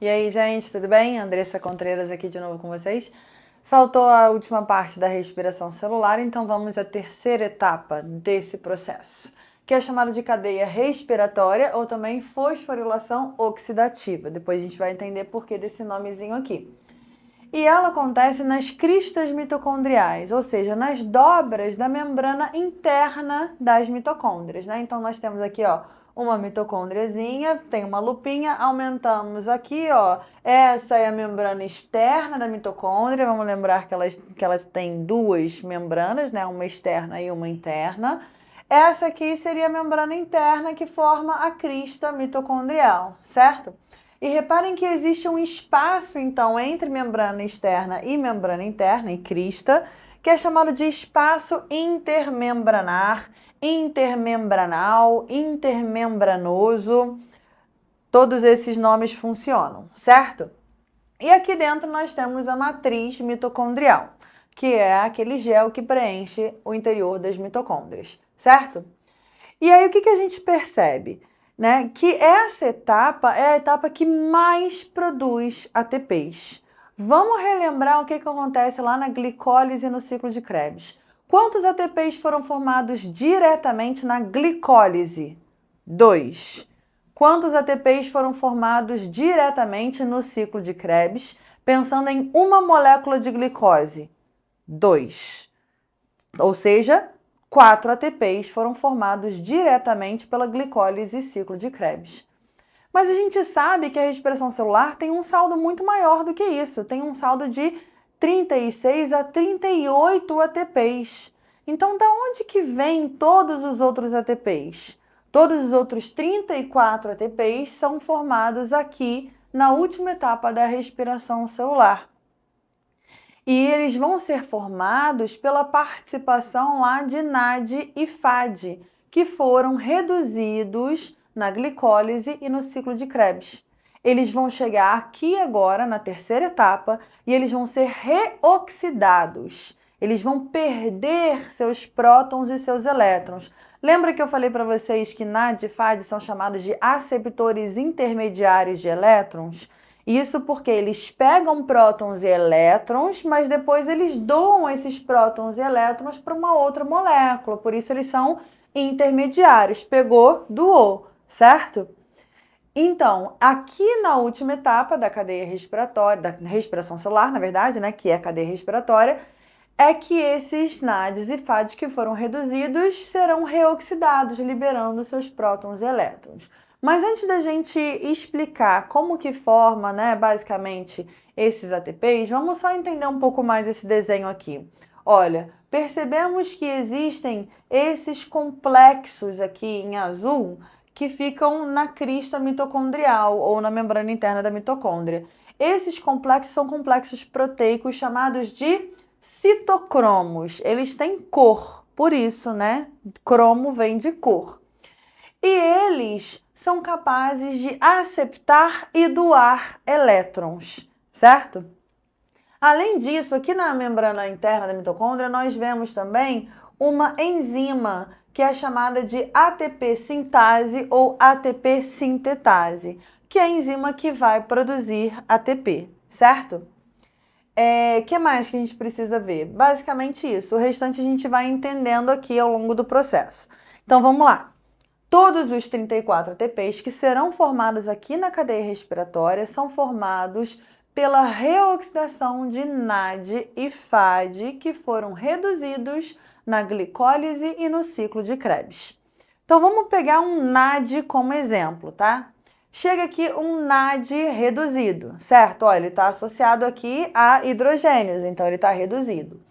E aí, gente, tudo bem? Andressa Contreiras aqui de novo com vocês. Faltou a última parte da respiração celular, então vamos à terceira etapa desse processo, que é chamada de cadeia respiratória ou também fosforilação oxidativa. Depois a gente vai entender por que desse nomezinho aqui. E ela acontece nas cristas mitocondriais, ou seja, nas dobras da membrana interna das mitocôndrias, né? Então nós temos aqui, ó, uma mitocôndriazinha, tem uma lupinha, aumentamos aqui, ó, essa é a membrana externa da mitocôndria, vamos lembrar que elas têm duas membranas, né? Uma externa e uma interna. Essa aqui seria a membrana interna que forma a crista mitocondrial, certo? E reparem que existe um espaço, então, entre membrana externa e membrana interna, e crista, que é chamado de espaço intermembranar, intermembranal, intermembranoso. Todos esses nomes funcionam, certo? E aqui dentro nós temos a matriz mitocondrial, que é aquele gel que preenche o interior das mitocôndrias, certo? E aí o que a gente percebe? Né, que essa etapa é a etapa que mais produz ATPs. Vamos relembrar o que acontece lá na glicólise no ciclo de Krebs. Quantos ATPs foram formados diretamente na glicólise? 2. Quantos ATPs foram formados diretamente no ciclo de Krebs, pensando em uma molécula de glicose? 2. Ou seja, 4 ATPs foram formados diretamente pela glicólise e ciclo de Krebs. Mas a gente sabe que a respiração celular tem um saldo muito maior do que isso, tem um saldo de 36 a 38 ATPs. Então, da onde que vem todos os outros ATPs? Todos os outros 34 ATPs são formados aqui na última etapa da respiração celular. E eles vão ser formados pela participação lá de NAD e FAD, que foram reduzidos na glicólise e no ciclo de Krebs. Eles vão chegar aqui agora, na terceira etapa, e eles vão ser reoxidados. Eles vão perder seus prótons e seus elétrons. Lembra que eu falei para vocês que NAD e FAD são chamados de aceptores intermediários de elétrons? Isso porque eles pegam prótons e elétrons, mas depois eles doam esses prótons e elétrons para uma outra molécula. Por isso eles são intermediários. Pegou, doou, certo? Então, aqui na última etapa da cadeia respiratória, da respiração celular, na verdade, né, que é a cadeia respiratória, é que esses NADs e FADs que foram reduzidos serão reoxidados, liberando seus prótons e elétrons. Mas antes da gente explicar como que forma, né, basicamente, esses ATPs, vamos só entender um pouco mais esse desenho aqui. Olha, percebemos que existem esses complexos aqui em azul que ficam na crista mitocondrial ou na membrana interna da mitocôndria. Esses complexos são complexos proteicos chamados de citocromos. Eles têm cor, por isso, né? Cromo vem de cor. E eles são capazes de aceptar e doar elétrons, certo? Além disso, aqui na membrana interna da mitocôndria, nós vemos também uma enzima que é chamada de ATP sintase ou ATP sintetase, que é a enzima que vai produzir ATP, certo? Que mais que a gente precisa ver? Basicamente isso. O restante a gente vai entendendo aqui ao longo do processo. Então vamos lá. Todos os 34 ATPs que serão formados aqui na cadeia respiratória são formados pela reoxidação de NAD e FAD que foram reduzidos na glicólise e no ciclo de Krebs. Então vamos pegar um NAD como exemplo, tá? Chega aqui um NAD reduzido, certo? Olha, ele está associado aqui a hidrogênios, então ele está reduzido.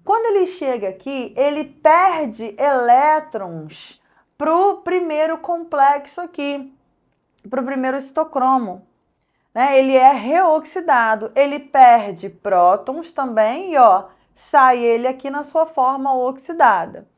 Quando ele chega aqui, ele perde elétrons para o primeiro complexo aqui, para o primeiro citocromo. Né? Ele é reoxidado, ele perde prótons também e ó, sai ele aqui na sua forma oxidada.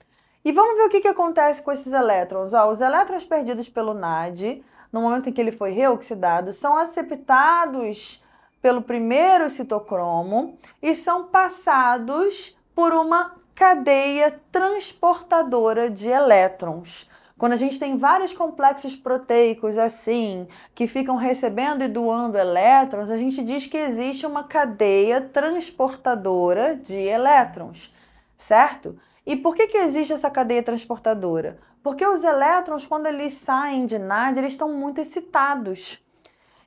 E vamos ver o que acontece com esses elétrons. Ó, os elétrons perdidos pelo NAD, no momento em que ele foi reoxidado, são aceptados pelo primeiro citocromo e são passados por uma cadeia transportadora de elétrons. Quando a gente tem vários complexos proteicos assim, que ficam recebendo e doando elétrons, a gente diz que existe uma cadeia transportadora de elétrons, certo? E por que existe essa cadeia transportadora? Porque os elétrons, quando eles saem de NAD, eles estão muito excitados.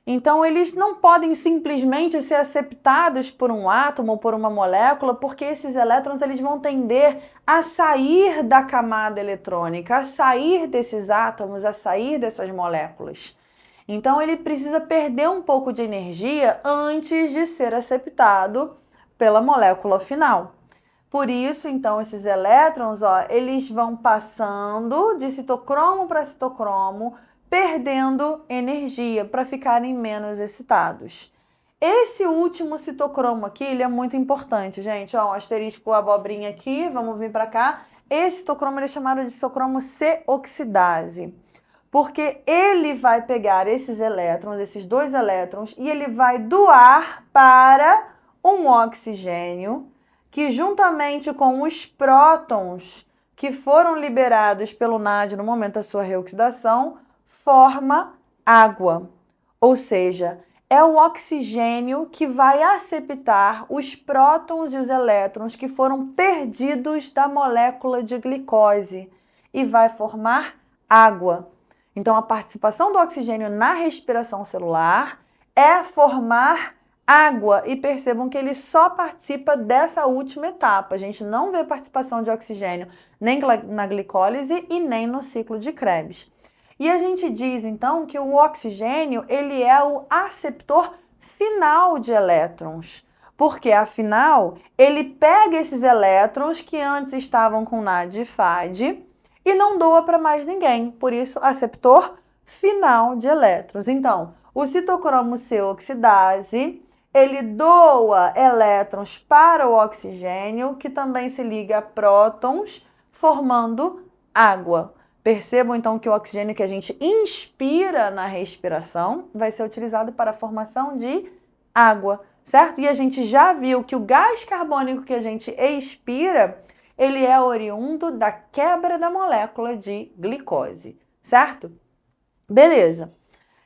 Então, eles não podem simplesmente ser aceptados por um átomo ou por uma molécula, porque esses elétrons eles vão tender a sair da camada eletrônica, a sair desses átomos, a sair dessas moléculas. Então, ele precisa perder um pouco de energia antes de ser aceptado pela molécula final. Por isso, então, esses elétrons, eles vão passando de citocromo para citocromo, perdendo energia para ficarem menos excitados. Esse último citocromo aqui, ele é muito importante, gente. Ó, um asterisco, abobrinha aqui, vamos vir para cá. Esse citocromo ele é chamado de citocromo C-oxidase, porque ele vai pegar esses elétrons, esses dois elétrons, e ele vai doar para um oxigênio que, juntamente com os prótons que foram liberados pelo NAD no momento da sua reoxidação, forma água. Ou seja, é o oxigênio que vai aceptar os prótons e os elétrons que foram perdidos da molécula de glicose e vai formar água. Então, a participação do oxigênio na respiração celular é formar água, e percebam que ele só participa dessa última etapa. A gente não vê participação de oxigênio nem na glicólise e nem no ciclo de Krebs. E a gente diz, então, que o oxigênio ele é o aceptor final de elétrons, porque, afinal, ele pega esses elétrons que antes estavam com NAD e FAD e não doa para mais ninguém, por isso, aceptor final de elétrons. Então, o citocromo C-oxidase, ele doa elétrons para o oxigênio, que também se liga a prótons, formando água. Percebam, então, que o oxigênio que a gente inspira na respiração vai ser utilizado para a formação de água, certo? E a gente já viu que o gás carbônico que a gente expira, ele é oriundo da quebra da molécula de glicose, certo? Beleza.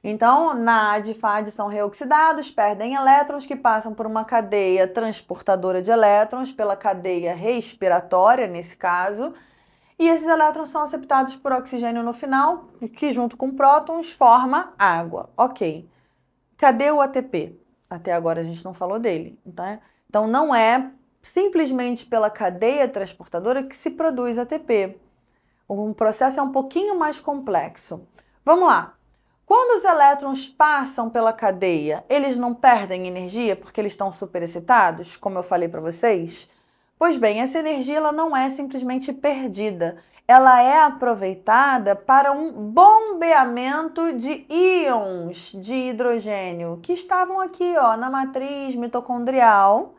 Então, NAD e FAD são reoxidados, perdem elétrons que passam por uma cadeia transportadora de elétrons, pela cadeia respiratória, nesse caso, e esses elétrons são aceptados por oxigênio no final, que junto com prótons forma água. Ok. Cadê o ATP? Até agora a gente não falou dele. Então, não é simplesmente pela cadeia transportadora que se produz ATP. O processo é um pouquinho mais complexo. Vamos lá. Quando os elétrons passam pela cadeia, eles não perdem energia porque eles estão superexcitados, como eu falei para vocês? Pois bem, essa energia ela não é simplesmente perdida, ela é aproveitada para um bombeamento de íons de hidrogênio que estavam aqui, na matriz mitocondrial,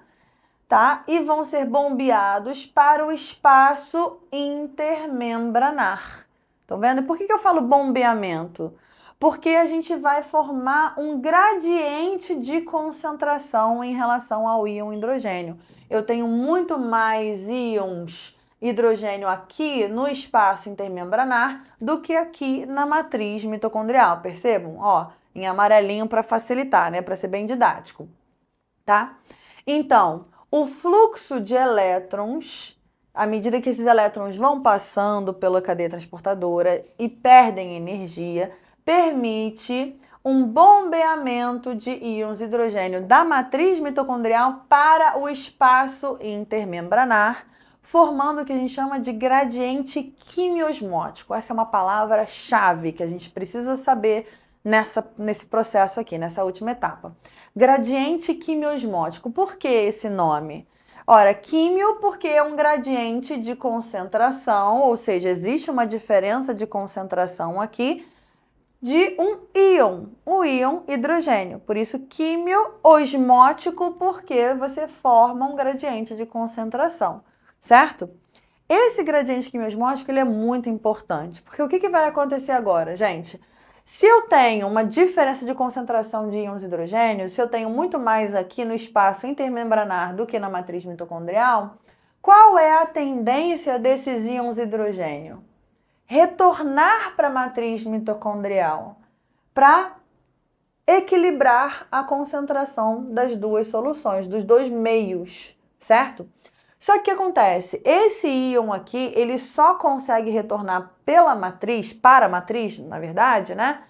tá? E vão ser bombeados para o espaço intermembranar. Estão vendo? Por que eu falo bombeamento? Porque a gente vai formar um gradiente de concentração em relação ao íon hidrogênio. Eu tenho muito mais íons hidrogênio aqui no espaço intermembranar do que aqui na matriz mitocondrial. Percebam? Em amarelinho para facilitar, né? Para ser bem didático, tá? Então, o fluxo de elétrons, à medida que esses elétrons vão passando pela cadeia transportadora e perdem energia, permite um bombeamento de íons hidrogênio da matriz mitocondrial para o espaço intermembranar, formando o que a gente chama de gradiente quimiosmótico. Essa é uma palavra-chave que a gente precisa saber nesse processo aqui, nessa última etapa. Gradiente quimiosmótico. Por que esse nome? Ora, químio porque é um gradiente de concentração, ou seja, existe uma diferença de concentração aqui, de um íon, o íon hidrogênio. Por isso, quimio-osmótico, porque você forma um gradiente de concentração, certo? Esse gradiente quimiosmótico ele é muito importante, porque o que vai acontecer agora, gente? Se eu tenho uma diferença de concentração de íons hidrogênio, se eu tenho muito mais aqui no espaço intermembranar do que na matriz mitocondrial, qual é a tendência desses íons hidrogênio? retornar para a matriz mitocondrial para equilibrar a concentração das duas soluções, dos dois meios, certo? Só que o que acontece? Esse íon aqui, ele só consegue retornar pela matriz, para a matriz, na verdade, né?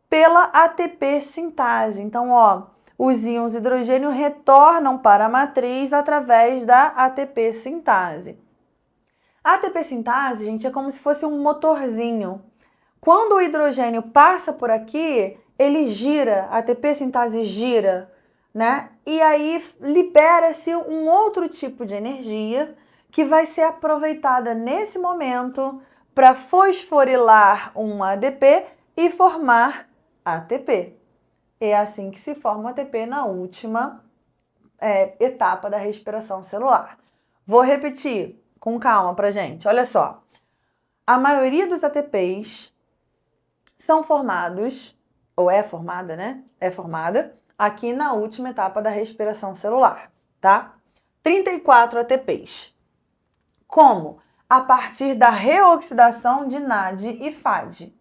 Pela ATP sintase. Então, ó, os íons hidrogênio retornam para a matriz através da ATP sintase. A ATP sintase, gente, é como se fosse um motorzinho. Quando o hidrogênio passa por aqui, ele gira, a ATP sintase gira, né? E aí libera-se um outro tipo de energia que vai ser aproveitada nesse momento para fosforilar um ADP e formar ATP. É assim que se forma o ATP na última etapa da respiração celular. Vou repetir com calma pra gente. Olha só. A maioria dos ATPs são formados, ou é formada, né? É formada aqui na última etapa da respiração celular, tá? 34 ATPs. Como? A partir da reoxidação de NAD e FAD.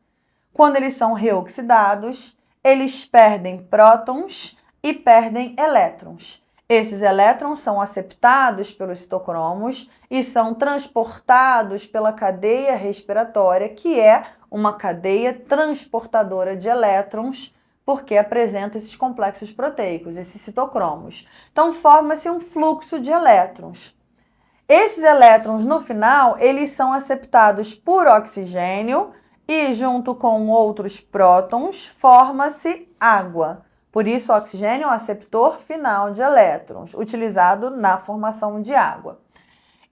Quando eles são reoxidados, eles perdem prótons e perdem elétrons. Esses elétrons são aceptados pelos citocromos e são transportados pela cadeia respiratória, que é uma cadeia transportadora de elétrons, porque apresenta esses complexos proteicos, esses citocromos. Então, forma-se um fluxo de elétrons. Esses elétrons, no final, eles são aceptados por oxigênio e, junto com outros prótons, forma-se água. Por isso, o oxigênio é o aceptor final de elétrons, utilizado na formação de água.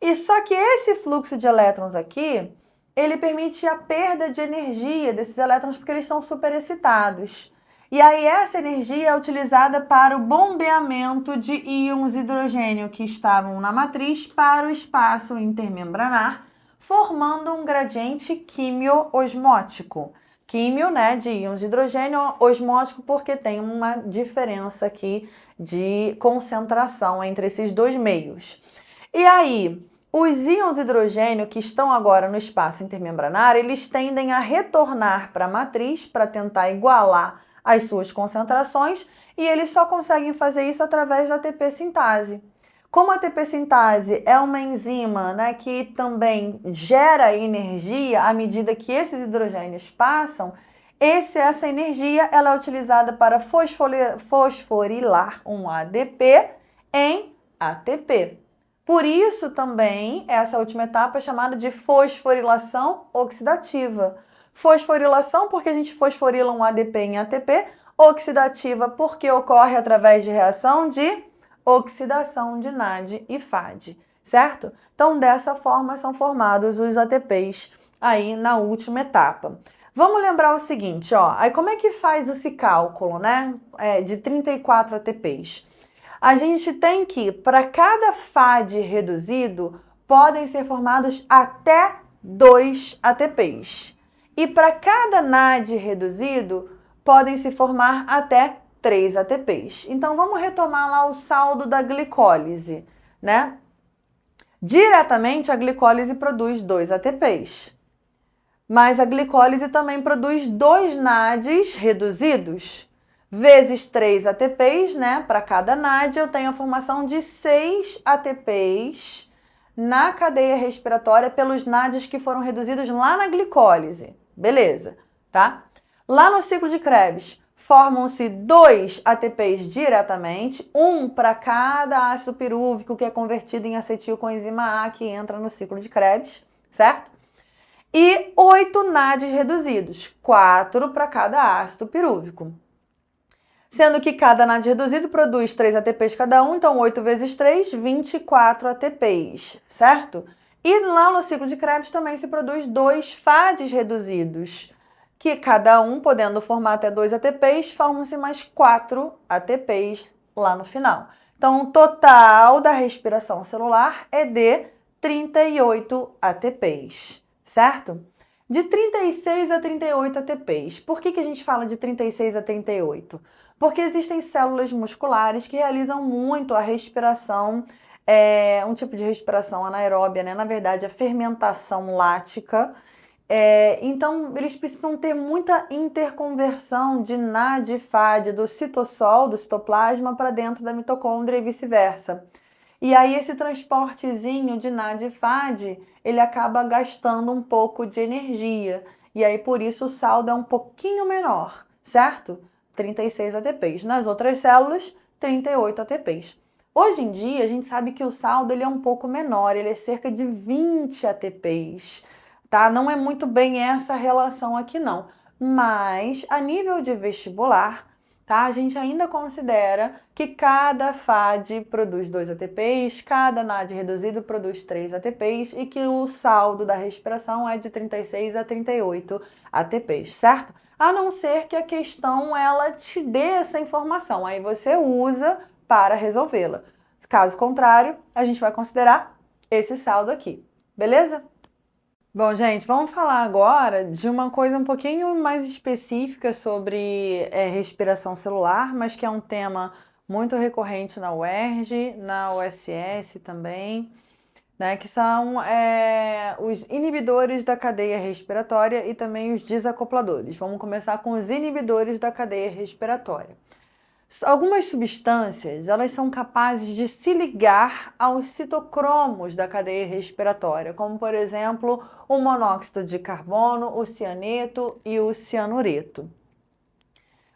E só que esse fluxo de elétrons aqui, ele permite a perda de energia desses elétrons porque eles estão superexcitados. E aí essa energia é utilizada para o bombeamento de íons hidrogênio que estavam na matriz para o espaço intermembranar, formando um gradiente quimio-osmótico. Químio, né, de íons de hidrogênio, osmótico porque tem uma diferença aqui de concentração entre esses dois meios. E aí, os íons hidrogênio que estão agora no espaço intermembranar, eles tendem a retornar para a matriz para tentar igualar as suas concentrações e eles só conseguem fazer isso através da ATP sintase. Como a ATP sintase é uma enzima, né, que também gera energia à medida que esses hidrogênios passam, essa energia ela é utilizada para fosforilar um ADP em ATP. Por isso também essa última etapa é chamada de fosforilação oxidativa. Fosforilação porque a gente fosforila um ADP em ATP, oxidativa porque ocorre através de reação de oxidação de NAD e FAD, certo? Então, dessa forma são formados os ATPs aí na última etapa. Vamos lembrar o seguinte, ó, aí como é que faz esse cálculo, né, de 34 ATPs? A gente tem que, para cada FAD reduzido, podem ser formados até 2 ATPs. E para cada NAD reduzido, podem se formar até 3 ATPs. Então, vamos retomar lá o saldo da glicólise, né? Diretamente, a glicólise produz 2 ATPs. Mas a glicólise também produz 2 NADs reduzidos. Vezes 3 ATPs, né? Para cada NAD, eu tenho a formação de 6 ATPs na cadeia respiratória pelos NADs que foram reduzidos lá na glicólise. Beleza, tá? Lá no ciclo de Krebs, formam-se 2 ATPs diretamente, um para cada ácido pirúvico que é convertido em acetilcoenzima A que entra no ciclo de Krebs, certo? E 8 NADs reduzidos, 4 para cada ácido pirúvico. Sendo que cada NAD reduzido produz 3 ATPs cada um, então 8 vezes 3, 24 ATPs, certo? E lá no ciclo de Krebs também se produz 2 FADs reduzidos, que cada um, podendo formar até 2 ATPs, formam-se mais 4 ATPs lá no final. Então, o total da respiração celular é de 38 ATPs, certo? De 36 a 38 ATPs. Por que a gente fala de 36 a 38? Porque existem células musculares que realizam muito a respiração, um tipo de respiração anaeróbia, né? Na verdade, a fermentação lática, Então, eles precisam ter muita interconversão de NAD e FAD do citossol, do citoplasma, para dentro da mitocôndria e vice-versa. E aí esse transportezinho de NAD e FAD, ele acaba gastando um pouco de energia. E aí por isso o saldo é um pouquinho menor, certo? 36 ATPs. Nas outras células, 38 ATPs. Hoje em dia, a gente sabe que o saldo ele é um pouco menor, ele é cerca de 20 ATPs, tá? Não é muito bem essa relação aqui não. Mas a nível de vestibular, tá? A gente ainda considera que cada FAD produz 2 ATPs, cada NAD reduzido produz 3 ATPs e que o saldo da respiração é de 36 a 38 ATPs, certo? A não ser que a questão ela te dê essa informação, aí você usa para resolvê-la. Caso contrário, a gente vai considerar esse saldo aqui, beleza? Bom, gente, vamos falar agora de uma coisa um pouquinho mais específica sobre respiração celular, mas que é um tema muito recorrente na UERJ, na USS também, né? Que são os inibidores da cadeia respiratória e também os desacopladores. Vamos começar com os inibidores da cadeia respiratória. Algumas substâncias, elas são capazes de se ligar aos citocromos da cadeia respiratória, como por exemplo, o monóxido de carbono, o cianeto e o cianureto.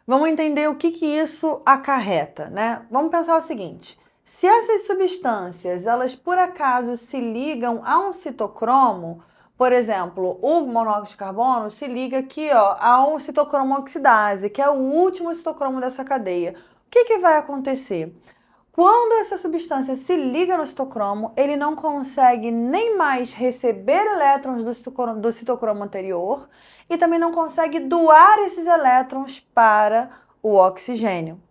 Vamos entender o que isso acarreta, né? Vamos pensar o seguinte: se essas substâncias, elas por acaso se ligam a um citocromo, por exemplo, o monóxido de carbono se liga aqui, ó, a um citocromo oxidase, que é o último citocromo dessa cadeia. O que vai acontecer? Quando essa substância se liga no citocromo, ele não consegue nem mais receber elétrons do citocromo anterior e também não consegue doar esses elétrons para o oxigênio.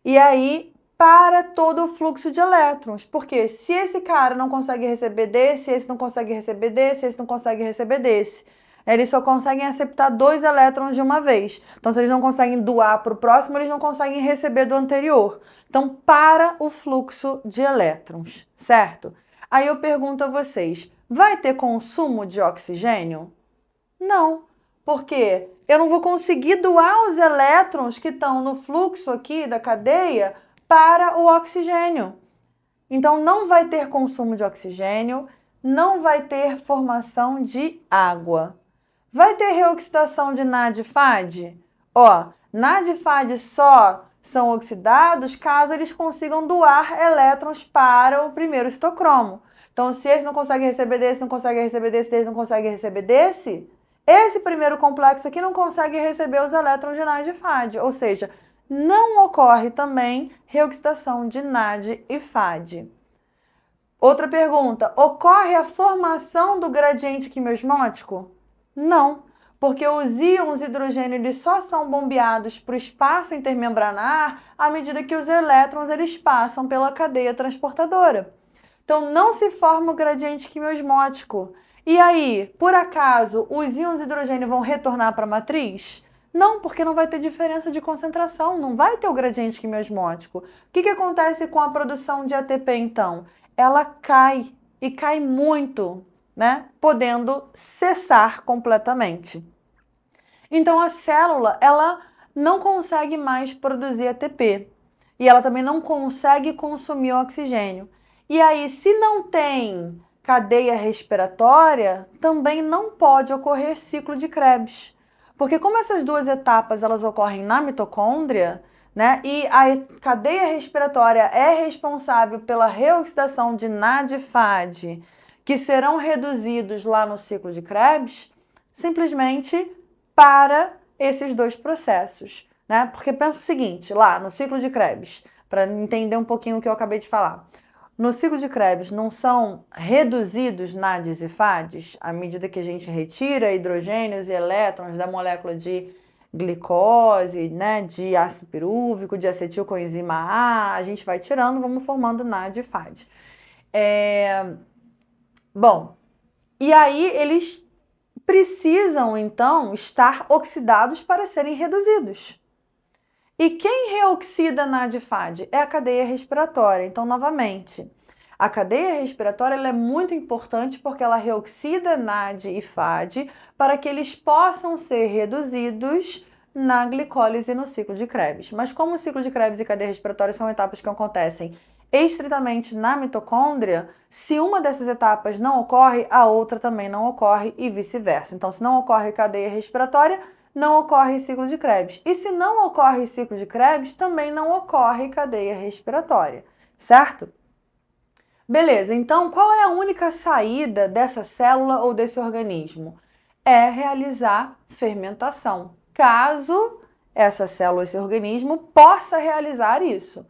E aí, para todo o fluxo de elétrons, porque se esse cara não consegue receber desse, esse não consegue receber desse, esse não consegue receber desse, eles só conseguem aceitar 2 elétrons de uma vez. Então, se eles não conseguem doar para o próximo, eles não conseguem receber do anterior. Então, para o fluxo de elétrons, certo? Aí eu pergunto a vocês, vai ter consumo de oxigênio? Não, porque eu não vou conseguir doar os elétrons que estão no fluxo aqui da cadeia para o oxigênio. Então, não vai ter consumo de oxigênio, não vai ter formação de água. Vai ter reoxidação de NAD e FAD? Ó, NAD e FAD só são oxidados caso eles consigam doar elétrons para o primeiro citocromo. Então, se esse não consegue receber desse, não consegue receber desse, desse não consegue receber desse, esse primeiro complexo aqui não consegue receber os elétrons de NAD e FAD. Ou seja, não ocorre também reoxidação de NAD e FAD. Outra pergunta, ocorre a formação do gradiente quimiosmótico? Não, porque os íons hidrogênio eles só são bombeados para o espaço intermembranar à medida que os elétrons eles passam pela cadeia transportadora. Então, não se forma o gradiente quimiosmótico. E aí, por acaso, os íons hidrogênio vão retornar para a matriz? Não, porque não vai ter diferença de concentração, não vai ter o gradiente quimiosmótico. O que acontece com a produção de ATP, então? Ela cai, e cai muito, né? Podendo cessar completamente. Então, a célula, ela não consegue mais produzir ATP. E ela também não consegue consumir oxigênio. E aí, se não tem cadeia respiratória, também não pode ocorrer ciclo de Krebs. Porque como essas duas etapas elas ocorrem na mitocôndria, né, e a cadeia respiratória é responsável pela reoxidação de NAD e FAD, que serão reduzidos lá no ciclo de Krebs, simplesmente para esses dois processos, né? Porque pensa o seguinte, lá no ciclo de Krebs, para entender um pouquinho o que eu acabei de falar. No ciclo de Krebs não são reduzidos NADs e FADs à medida que a gente retira hidrogênios e elétrons da molécula de glicose, né, de ácido pirúvico, de acetilcoenzima A gente vai tirando, vamos formando NAD e FAD. Bom, e aí eles precisam então estar oxidados para serem reduzidos. E quem reoxida NAD e FAD? É a cadeia respiratória. Então, novamente, A cadeia respiratória ela é muito importante porque ela reoxida NAD e FAD para que eles possam ser reduzidos na glicólise no ciclo de Krebs. Mas como o ciclo de Krebs e cadeia respiratória são etapas que acontecem estritamente na mitocôndria, se uma dessas etapas não ocorre, a outra também não ocorre e vice-versa. Então, se não ocorre cadeia respiratória, não ocorre ciclo de Krebs. E se não ocorre ciclo de Krebs, também não ocorre cadeia respiratória, certo? Beleza, então qual é a única saída dessa célula ou desse organismo? É realizar fermentação, caso essa célula ou esse organismo possa realizar isso,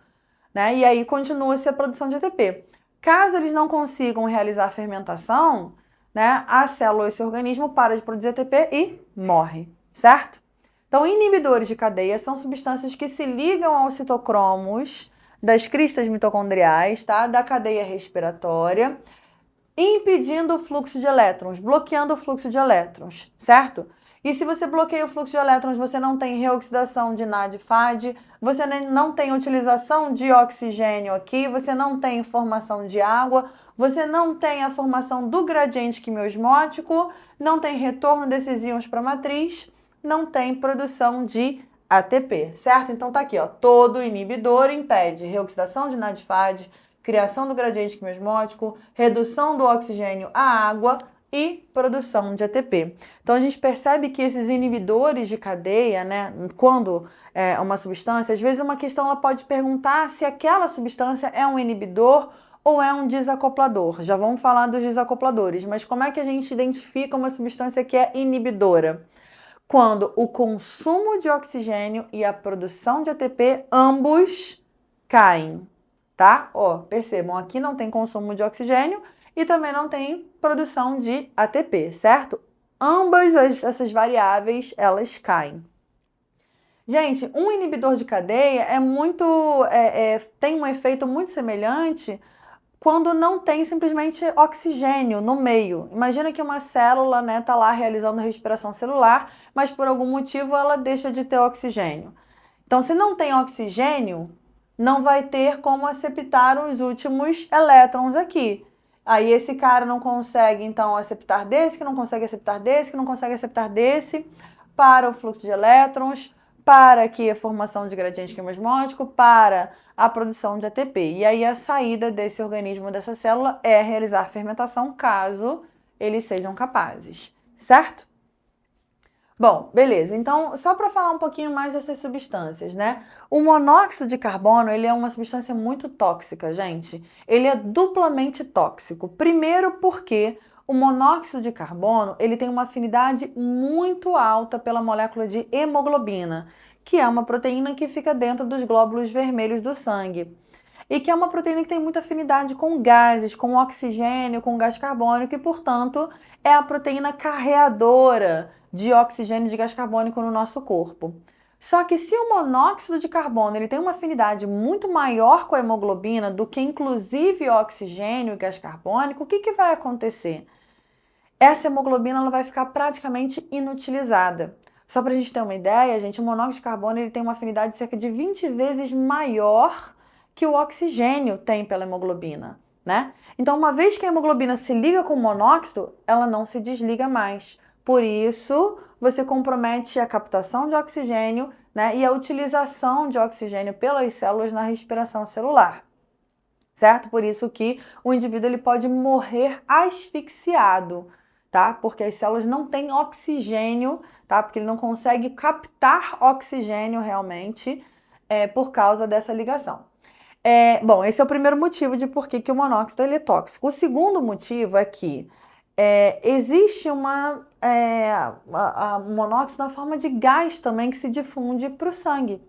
né? E aí continua-se a produção de ATP. Caso eles não consigam realizar fermentação, né, a célula ou esse organismo para de produzir ATP e morre, certo? Então, inibidores de cadeia são substâncias que se ligam aos citocromos das cristas mitocondriais, tá? Da cadeia respiratória, impedindo o fluxo de elétrons, bloqueando o fluxo de elétrons, certo? E se você bloqueia o fluxo de elétrons, você não tem reoxidação de NAD e FAD, você não tem utilização de oxigênio aqui, você não tem formação de água, você não tem a formação do gradiente quimiosmótico, não tem retorno desses íons para a matriz, não tem produção de ATP, certo? Então tá aqui, ó, todo inibidor impede reoxidação de NAD/FAD, criação do gradiente quimiosmótico, redução do oxigênio à água e produção de ATP. Então a gente percebe que esses inibidores de cadeia, né, quando é uma substância, às vezes uma questão ela pode perguntar se aquela substância é um inibidor ou é um desacoplador. Já vamos falar dos desacopladores, mas como é que a gente identifica uma substância que é inibidora? Quando o consumo de oxigênio e a produção de ATP ambos caem, tá? Ó, percebam, aqui não tem consumo de oxigênio e também não tem produção de ATP, certo? Ambas essas variáveis, elas caem. Gente, um inibidor de cadeia tem um efeito muito semelhante quando não tem simplesmente oxigênio no meio. Imagina que uma célula, né, tá lá realizando respiração celular, mas por algum motivo ela deixa de ter oxigênio. Então, se não tem oxigênio, não vai ter como aceptar os últimos elétrons aqui. Aí esse cara não consegue, então, aceptar desse, que não consegue aceptar desse, que não consegue aceptar desse, para o fluxo de elétrons, para aqui a formação de gradiente quimiosmótico, para a produção de ATP. E aí a saída desse organismo, dessa célula, é realizar fermentação, caso eles sejam capazes, certo? Bom, beleza. Então, só para falar um pouquinho mais dessas substâncias, né? O monóxido de carbono, ele é uma substância muito tóxica, gente. Ele é duplamente tóxico. Primeiro porque o monóxido de carbono, ele tem uma afinidade muito alta pela molécula de hemoglobina, que é uma proteína que fica dentro dos glóbulos vermelhos do sangue. E que é uma proteína que tem muita afinidade com gases, com oxigênio, com gás carbônico e, portanto, é a proteína carreadora de oxigênio e de gás carbônico no nosso corpo. Só que se o monóxido de carbono ele tem uma afinidade muito maior com a hemoglobina do que inclusive oxigênio e gás carbônico, o que vai acontecer? Essa hemoglobina ela vai ficar praticamente inutilizada. Só para a gente ter uma ideia, gente, o monóxido de carbono ele tem uma afinidade cerca de 20 vezes maior que o oxigênio tem pela hemoglobina, né? Então, uma vez que a hemoglobina se liga com o monóxido, ela não se desliga mais. Por isso, você compromete a captação de oxigênio, né, e a utilização de oxigênio pelas células na respiração celular, certo? Por isso que o indivíduo ele pode morrer asfixiado, tá? Porque as células não têm oxigênio, tá? Porque ele não consegue captar oxigênio realmente por causa dessa ligação. Bom, esse é o primeiro motivo de por que o monóxido ele é tóxico. O segundo motivo é que existe um monóxido na forma de gás também que se difunde para o sangue.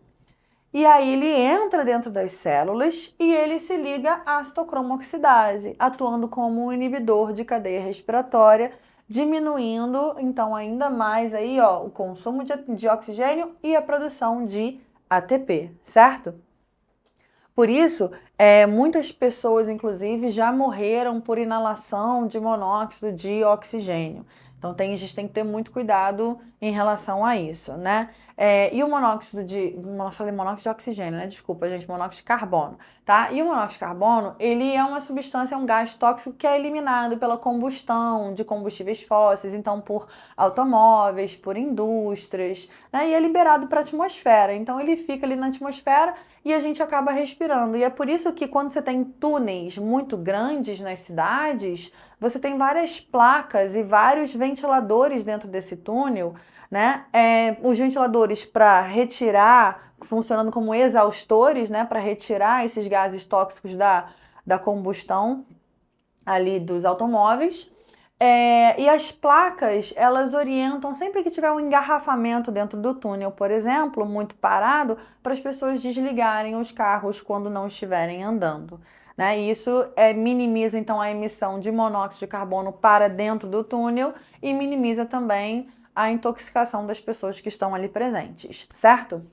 E aí ele entra dentro das células e ele se liga à citocromo-oxidase, atuando como um inibidor de cadeia respiratória, diminuindo então ainda mais aí, ó, o consumo de oxigênio e a produção de ATP, certo? Por isso, Muitas pessoas, inclusive, já morreram por inalação de monóxido de oxigênio. Então, a gente tem que ter muito cuidado em relação a isso, né? E o monóxido de... Eu falei monóxido de oxigênio, né? Desculpa, gente, monóxido de carbono, tá? E o monóxido de carbono, ele é uma substância, é um gás tóxico que é eliminado pela combustão de combustíveis fósseis, então por automóveis, por indústrias, né? E é liberado para a atmosfera. Então, ele fica ali na atmosfera e a gente acaba respirando. E é por isso que quando você tem túneis muito grandes nas cidades, você tem várias placas e vários ventiladores dentro desse túnel, né? Os ventiladores para retirar, funcionando como exaustores, né? Para retirar esses gases tóxicos da combustão ali dos automóveis. E as placas, elas orientam sempre que tiver um engarrafamento dentro do túnel, por exemplo, muito parado, para as pessoas desligarem os carros quando não estiverem andando. Né? E isso minimiza então a emissão de monóxido de carbono para dentro do túnel e minimiza também a intoxicação das pessoas que estão ali presentes, certo?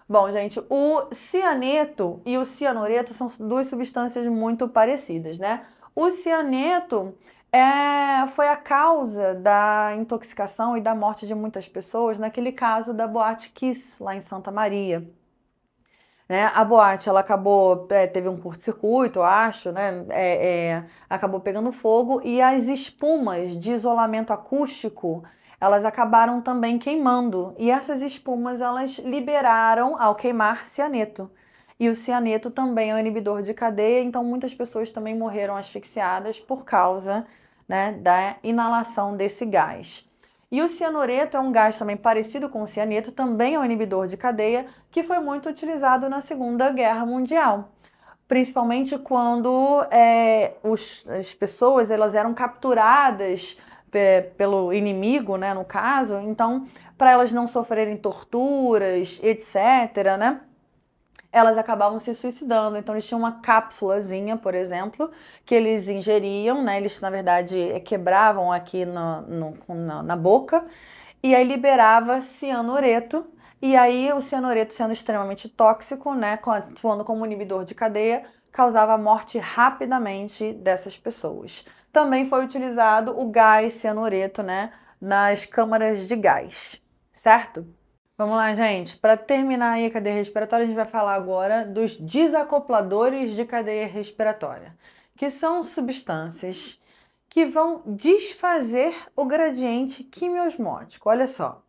Bom, gente, o cianeto e o cianureto são duas substâncias muito parecidas, né? O cianeto foi a causa da intoxicação e da morte de muitas pessoas naquele caso da Boate Kiss, lá em Santa Maria. Né? A boate, ela acabou, teve um curto-circuito, eu acho, né? Acabou pegando fogo e as espumas de isolamento acústico, elas acabaram também queimando. E essas espumas, elas liberaram, ao queimar, cianeto. E o cianeto também é um inibidor de cadeia, então muitas pessoas também morreram asfixiadas por causa, né, da inalação desse gás. E o cianureto é um gás também parecido com o cianeto, também é um inibidor de cadeia, que foi muito utilizado na Segunda Guerra Mundial. Principalmente quando as pessoas elas eram capturadas pelo inimigo, né, no caso, então, para elas não sofrerem torturas, etc., né? Elas acabavam se suicidando. Então, eles tinham uma cápsulazinha, por exemplo, que eles ingeriam, né? Eles, na verdade, quebravam aqui na boca e aí liberava cianureto. E aí, o cianureto, sendo extremamente tóxico, né? Atuando como inibidor de cadeia, causava a morte rapidamente dessas pessoas. Também foi utilizado o gás cianureto, né? Nas câmaras de gás, certo? Vamos lá, gente. Para terminar aí a cadeia respiratória, a gente vai falar agora dos desacopladores de cadeia respiratória, que são substâncias que vão desfazer o gradiente quimiosmótico. Olha só,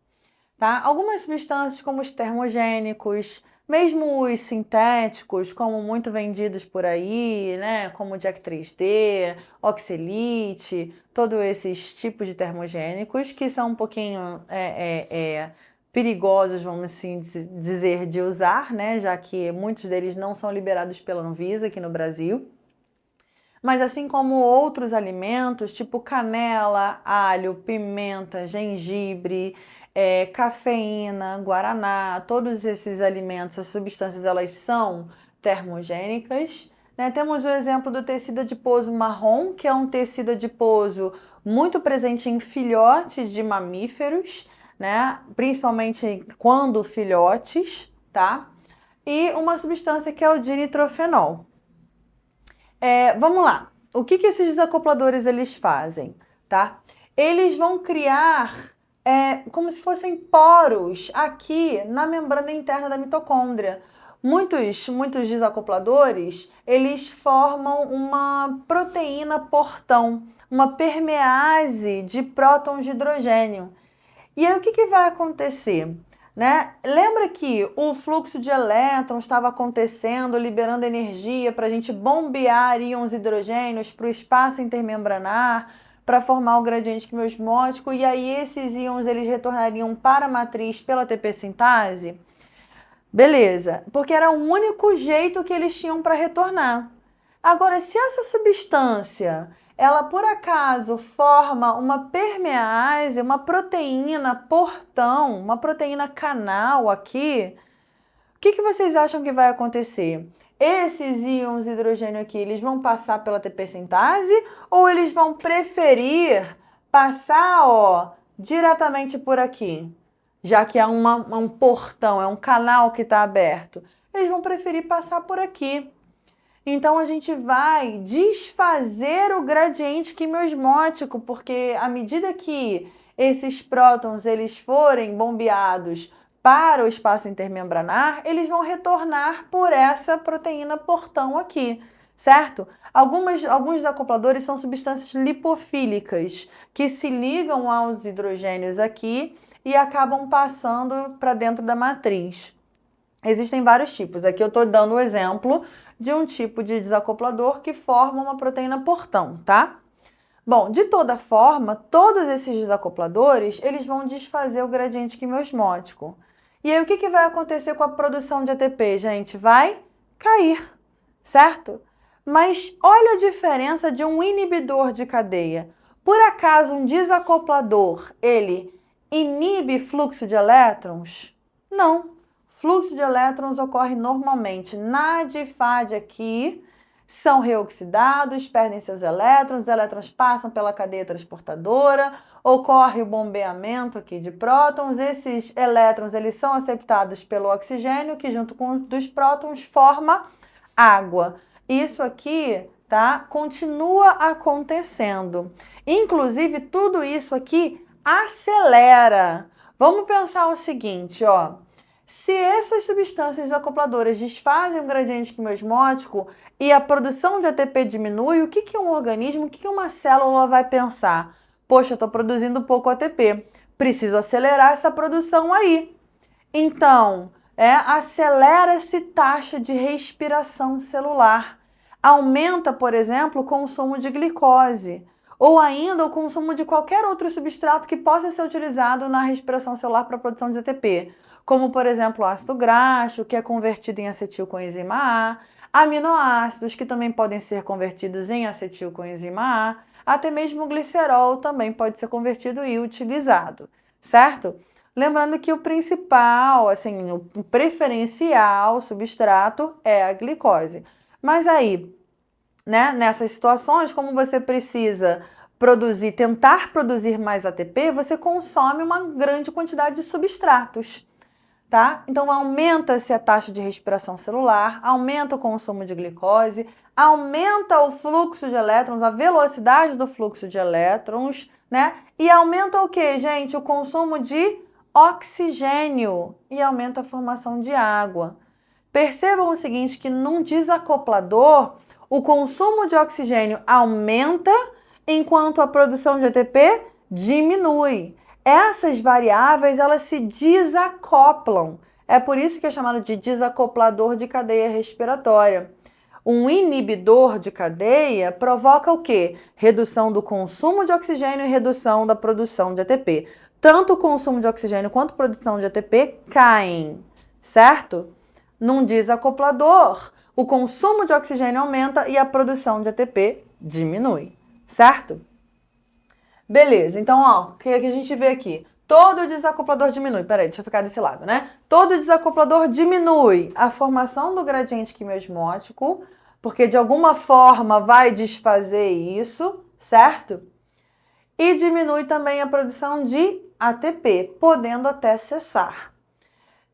tá? Algumas substâncias, como os termogênicos, mesmo os sintéticos, como muito vendidos por aí, né? Como o Jack 3D, oxelite, todos esses tipos de termogênicos que são um pouquinho perigosos, vamos assim dizer, de usar, né? Já que muitos deles não são liberados pela Anvisa aqui no Brasil. Mas assim como outros alimentos, tipo canela, alho, pimenta, gengibre, cafeína, guaraná, todos esses alimentos, essas substâncias, elas são termogênicas. Né? Temos o exemplo do tecido adiposo marrom, que é um tecido adiposo muito presente em filhotes de mamíferos, né? Principalmente quando filhotes, tá? E uma substância que é o dinitrofenol. Vamos lá. O que esses desacopladores eles fazem, tá? Eles vão criar como se fossem poros aqui na membrana interna da mitocôndria. Muitos desacopladores, eles formam uma proteína portão, uma permease de prótons de hidrogênio. E aí o que vai acontecer? Né? Lembra que o fluxo de elétrons estava acontecendo, liberando energia para a gente bombear íons hidrogênios para o espaço intermembranar, para formar o gradiente quimiosmótico, e aí esses íons eles retornariam para a matriz pela ATP sintase? Beleza, porque era o único jeito que eles tinham para retornar. Agora, se essa substância, ela por acaso forma uma permease, uma proteína portão, uma proteína canal aqui, o que vocês acham que vai acontecer? Esses íons hidrogênio aqui, eles vão passar pela ATP sintase ou eles vão preferir passar, diretamente por aqui? Já que é um portão, é um canal que está aberto. Eles vão preferir passar por aqui. Então, a gente vai desfazer o gradiente quimiosmótico, porque à medida que esses prótons eles forem bombeados para o espaço intermembranar, eles vão retornar por essa proteína portão aqui, certo? Alguns desacopladores são substâncias lipofílicas, que se ligam aos hidrogênios aqui e acabam passando para dentro da matriz. Existem vários tipos. Aqui eu estou dando o exemplo de um tipo de desacoplador que forma uma proteína portão, tá? Bom, de toda forma, todos esses desacopladores, eles vão desfazer o gradiente quimiosmótico. E aí, o que vai acontecer com a produção de ATP, gente? Vai cair, certo? Mas olha a diferença de um inibidor de cadeia. Por acaso, um desacoplador, ele inibe fluxo de elétrons? Não. Fluxo de elétrons ocorre normalmente na difade aqui, são reoxidados, perdem seus elétrons, os elétrons passam pela cadeia transportadora, ocorre o bombeamento aqui de prótons, esses elétrons eles são aceptados pelo oxigênio, que junto com os dos prótons forma água. Isso aqui, tá, continua acontecendo. Inclusive, tudo isso aqui acelera. Vamos pensar o seguinte, ó. Se essas substâncias desacopladoras desfazem o gradiente quimiosmótico e a produção de ATP diminui, o que um organismo, o que uma célula vai pensar? Poxa, eu estou produzindo pouco ATP, preciso acelerar essa produção aí. Então, acelera-se taxa de respiração celular. Aumenta, por exemplo, o consumo de glicose, ou ainda o consumo de qualquer outro substrato que possa ser utilizado na respiração celular para a produção de ATP. Como, por exemplo, o ácido graxo, que é convertido em acetilcoenzima A, aminoácidos, que também podem ser convertidos em acetilcoenzima A, até mesmo o glicerol também pode ser convertido e utilizado, certo? Lembrando que o principal, assim, o preferencial substrato é a glicose. Mas aí, né, nessas situações, como você precisa tentar produzir mais ATP, você consome uma grande quantidade de substratos. Tá? Então, aumenta-se a taxa de respiração celular, aumenta o consumo de glicose, aumenta o fluxo de elétrons, a velocidade do fluxo de elétrons, né? E aumenta o que, gente? O consumo de oxigênio e aumenta a formação de água. Percebam o seguinte, que num desacoplador, o consumo de oxigênio aumenta enquanto a produção de ATP diminui. Essas variáveis, elas se desacoplam. É por isso que é chamado de desacoplador de cadeia respiratória. Um inibidor de cadeia provoca o quê? Redução do consumo de oxigênio e redução da produção de ATP. Tanto o consumo de oxigênio quanto a produção de ATP caem, certo? Num desacoplador, o consumo de oxigênio aumenta e a produção de ATP diminui, certo? Beleza, então, ó, o que a gente vê aqui? Todo desacoplador diminui. Peraí, deixa eu ficar desse lado, né? Todo desacoplador diminui a formação do gradiente quimiosmótico, porque de alguma forma vai desfazer isso, certo? E diminui também a produção de ATP, podendo até cessar.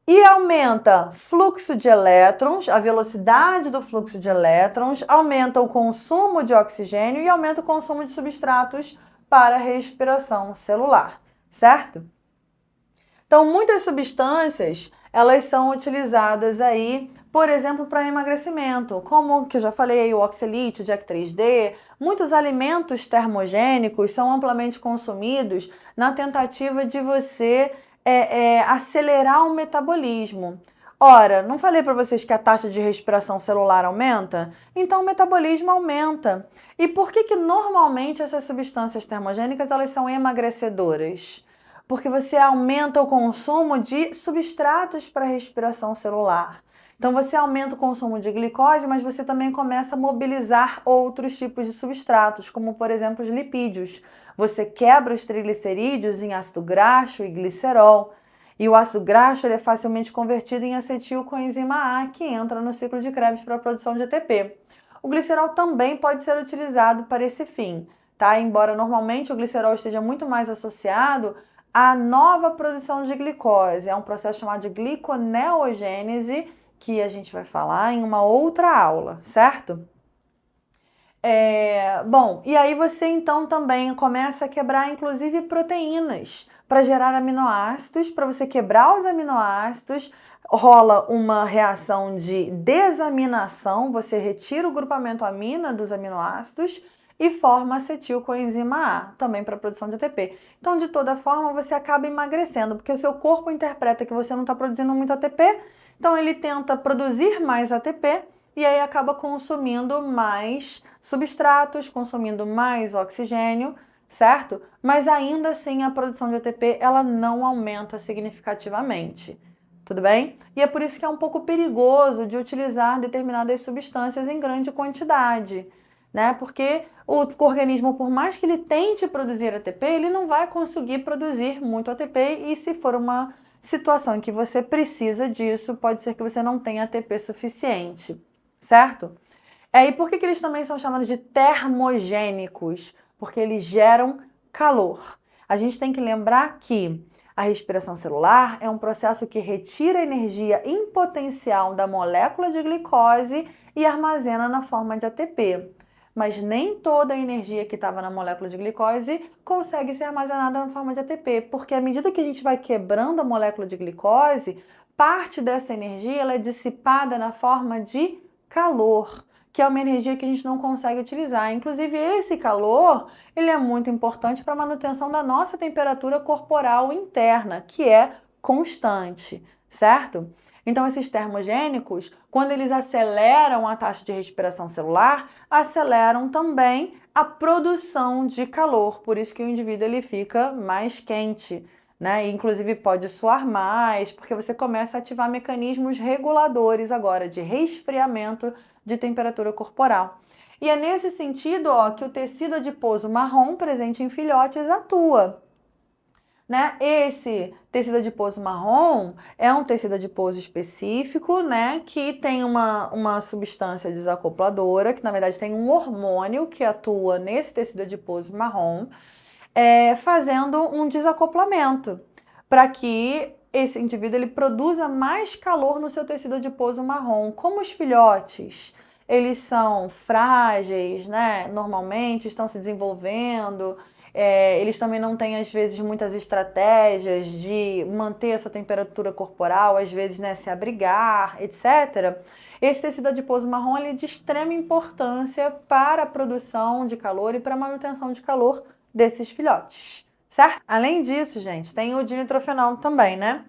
E aumenta fluxo de elétrons, a velocidade do fluxo de elétrons, aumenta o consumo de oxigênio e aumenta o consumo de substratos para a respiração celular, certo? Então, muitas substâncias, elas são utilizadas aí, por exemplo, para emagrecimento, como que eu já falei, o oxalite, o Jack 3D. Muitos alimentos termogênicos são amplamente consumidos na tentativa de você acelerar o metabolismo. Ora, não falei para vocês que a taxa de respiração celular aumenta? Então o metabolismo aumenta. E por que normalmente essas substâncias termogênicas elas são emagrecedoras? Porque você aumenta o consumo de substratos para respiração celular. Então você aumenta o consumo de glicose, mas você também começa a mobilizar outros tipos de substratos, como por exemplo os lipídios. Você quebra os triglicerídeos em ácido graxo e glicerol. E o ácido graxo ele é facilmente convertido em acetilcoenzima A, que entra no ciclo de Krebs para a produção de ATP. O glicerol também pode ser utilizado para esse fim, tá? Embora normalmente o glicerol esteja muito mais associado à nova produção de glicose. É um processo chamado de gliconeogênese que a gente vai falar em uma outra aula, certo? Bom, e aí você então também começa a quebrar inclusive proteínas para gerar aminoácidos. Para você quebrar os aminoácidos, rola uma reação de desaminação, você retira o grupamento amina dos aminoácidos e forma acetilcoenzima A, também para a produção de ATP. Então, de toda forma, você acaba emagrecendo, porque o seu corpo interpreta que você não está produzindo muito ATP, então ele tenta produzir mais ATP e aí acaba consumindo mais substratos, consumindo mais oxigênio, certo? Mas ainda assim a produção de ATP ela não aumenta significativamente. Tudo bem? E é por isso que é um pouco perigoso de utilizar determinadas substâncias em grande quantidade, né? Porque o organismo, por mais que ele tente produzir ATP, ele não vai conseguir produzir muito ATP e se for uma situação em que você precisa disso, pode ser que você não tenha ATP suficiente, certo? E por que eles também são chamados de termogênicos? Porque eles geram calor. A gente tem que lembrar que a respiração celular é um processo que retira energia em potencial da molécula de glicose e armazena na forma de ATP. Mas nem toda a energia que estava na molécula de glicose consegue ser armazenada na forma de ATP, porque à medida que a gente vai quebrando a molécula de glicose, parte dessa energia ela é dissipada na forma de calor, que é uma energia que a gente não consegue utilizar. Inclusive, esse calor, ele é muito importante para a manutenção da nossa temperatura corporal interna, que é constante, certo? Então, esses termogênicos, quando eles aceleram a taxa de respiração celular, aceleram também a produção de calor. Por isso que o indivíduo ele fica mais quente, né? E, inclusive pode suar mais, porque você começa a ativar mecanismos reguladores agora de resfriamento de temperatura corporal. E é nesse sentido, que o tecido adiposo marrom presente em filhotes atua. Né? Esse tecido adiposo marrom é um tecido adiposo específico, né, que tem uma substância desacopladora, que na verdade tem um hormônio que atua nesse tecido adiposo marrom, fazendo um desacoplamento para que esse indivíduo ele produza mais calor no seu tecido adiposo marrom. Como os filhotes, eles são frágeis, né? Normalmente estão se desenvolvendo, eles também não têm, às vezes, muitas estratégias de manter a sua temperatura corporal, às vezes, né, se abrigar, etc. Esse tecido adiposo marrom ele é de extrema importância para a produção de calor e para a manutenção de calor desses filhotes, certo? Além disso, gente, tem o dinitrofenol também, né?